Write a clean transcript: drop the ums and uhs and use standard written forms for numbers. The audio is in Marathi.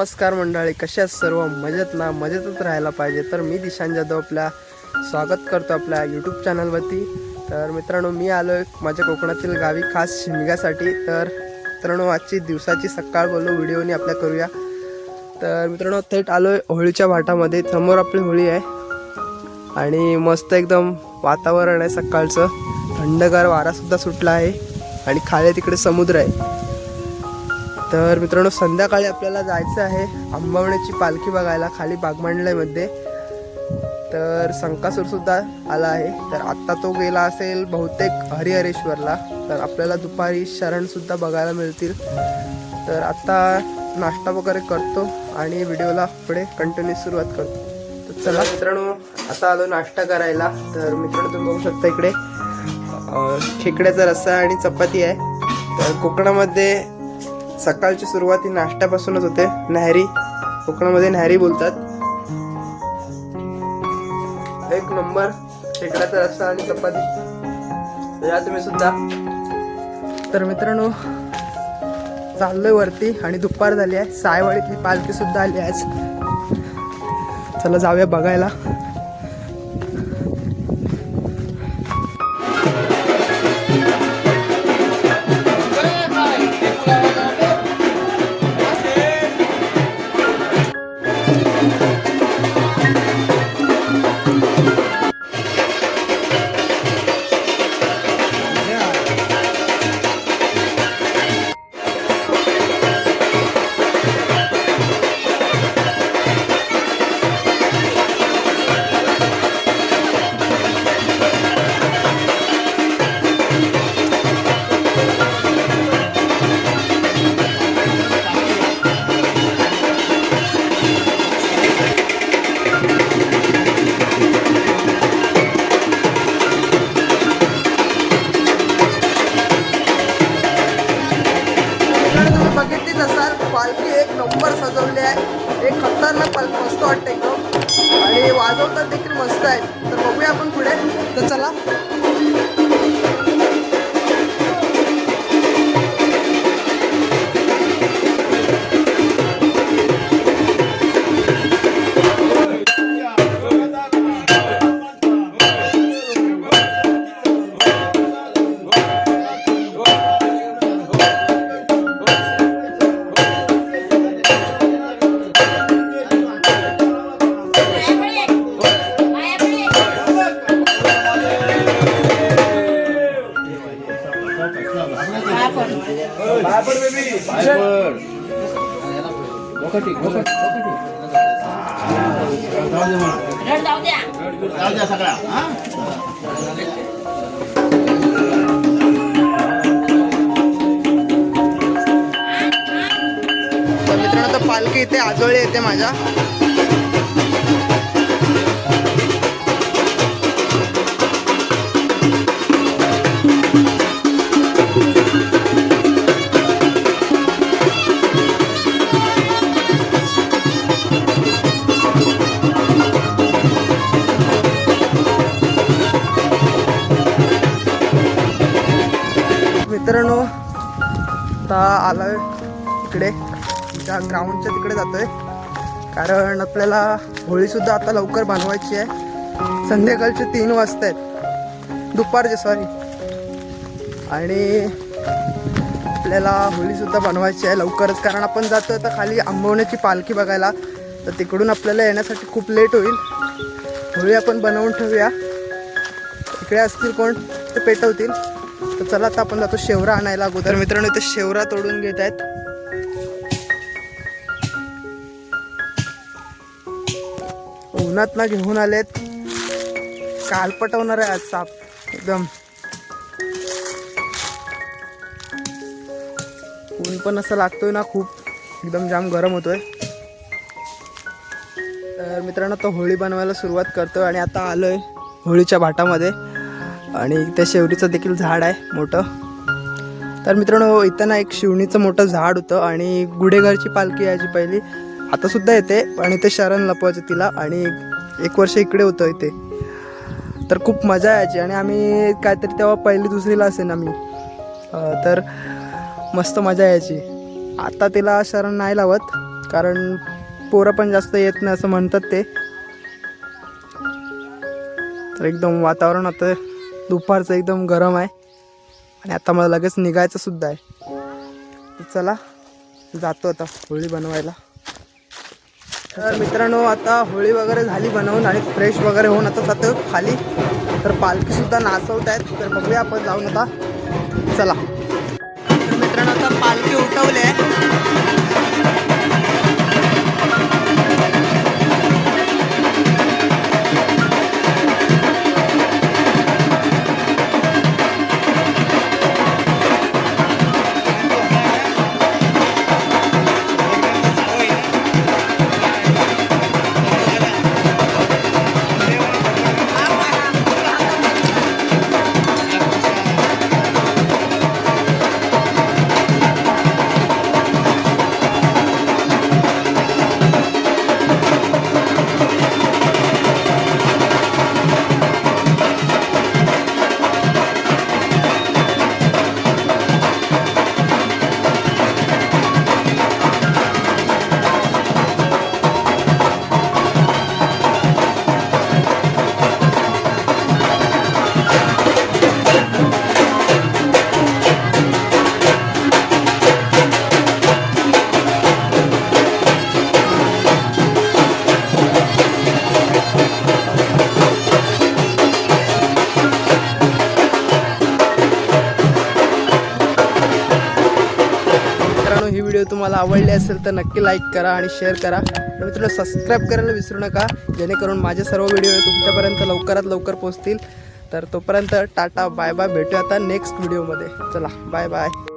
नमस्कार मंडळी, कशा सर्व मजेत ना? मजेतच राहायला पाहिजे. तर मी दिशांत जाधव आपल्या स्वागत करतो आपल्या यूट्यूब चॅनलवरती. तर मित्रांनो, मी आलो आहे माझ्या कोकणातील गावी खास शिमग्यासाठी. तर मित्रांनो, आजची दिवसाची सकाळ बोलू व्हिडिओनी आपल्या करूया. तर मित्रांनो, थेट आलो आहे होळीच्या भाटामध्ये. समोर आपली होळी आहे आणि मस्त एकदम वातावरण आहे सकाळचं. थंडगार वारासुद्धा सुटला आहे आणि खाली तिकडे समुद्र आहे. तर मित्रांनो, संध्याकाळी आपल्याला जायचं आहे अंबावण्याची पालखी बघायला खाली बागमांडल्यामध्ये. तर संकासूरसुद्धा आला आहे. तर आत्ता तो गेला असेल बहुतेक हरिहरेश्वरला. तर आपल्याला दुपारी शरणसुद्धा बघायला मिळतील. तर आत्ता नाश्ता वगैरे करतो आणि व्हिडिओला पुढे कंटिन्यू सुरुवात करतो. तर चला मित्रांनो, आता आलो नाश्ता करायला. तर मित्रांनो, तुम्ही बघू शकता इकडे खेकड्याचा रस्सा आणि चपाती आहे. तर कोकणामध्ये सकाळची सुरुवात ही नाश्त्यापासूनच होते. न्याहारी, कोकणामध्ये न्याहारी बोलतात. एक नंबर खेकड्याचा रस्सा आणि चपाती या तुम्ही सुद्धा. तर मित्रांनो, चाललोय वरती आणि दुपार झाली आहे. सायवाडीतली पालखी सुद्धा आली आहे. चला जाऊया बघायला. बघितलीच असाल, पालखी एक नंबर सजवली आहे. एक खतरनाक पालखी, मस्त वाटते एकदम आणि वाजवतात देखील मस्त आहे. तर बघूया आपण पुढे. तर चला. तर मित्रांनो, तर पालखी इथे आजोळी येते माझ्या. मित्रांनो, आता आलोय इकडे त्या ग्राउंडच्या तिकडे जातोय. कारण आपल्याला होळीसुद्धा आता लवकर बनवायची आहे. संध्याकाळचे 3 वाजता आहेत, दुपारचे सॉरी. आणि आपल्याला होळीसुद्धा बनवायची आहे लवकरच. कारण आपण जातो आता खाली अंबावण्याची पालखी बघायला. तर तिकडून आपल्याला येण्यासाठी खूप लेट होईल. होळी आपण बनवून ठेवूया. इकडे असतील कोण ते पेटवतील. तर चला, आता आपण जातो शेवरा आणायला अगोदर. मित्रांनो, इथे शेवरा तोडून घेत आहेत. उन्हात ना घेऊन आलेत. काल पटवणार आहे आज साप एकदम. ऊन पण असं लागतोय ना खूप, एकदम जाम गरम होतोय. तर मित्रांनो, तो होळी बनवायला सुरुवात करतोय आणि आता आलोय होळीच्या भाटामध्ये. आणि त्या शेवरीचं देखील झाड आहे मोठं. तर मित्रांनो, इथं ना एक शिवणीचं मोठं झाड होतं आणि गुढेघरची पालखी यायची पहिली. आता सुद्धा येते आणि ते शरण लपवायचं तिला. आणि 1 वर्ष इकडे होतं इथे. तर खूप मजा यायची. आणि आम्ही काहीतरी तेव्हा 1ली 2रीला असेल आम्ही. तर मस्त मजा यायची. आता तिला शरण नाही लावत, कारण पोरं पण जास्त येत नाही असं म्हणतात ते. तर एकदम वातावरण आता दुपारचं एकदम गरम आहे आणि आता मला लगेच निघायचं सुद्धा आहे. तर चला जातो आता होळी बनवायला. तर मित्रांनो आता होळी वगैरे झाली बनवून आणि फ्रेश वगैरे होऊन आता जातो खाली. तर पालखीसुद्धा नाचवत आहेत, तर बघूया आपण जाऊन आता. चला. तर मित्रांनो आता पालखी उठवली आहे. ही व्हिडिओ तुम्हाला आवडली असेल तर नक्की लाईक करा आणि शेअर करा. मित्रांनो सबस्क्राईब करायला विसरू नका, जेणेकरून माझे सर्व व्हिडिओ तुमच्यापर्यंत लवकरात लवकर पोहोचतील. तर तोपर्यंत टाटा बाय बाय. भेटूया आता नेक्स्ट व्हिडिओमध्ये. चला बाय बाय.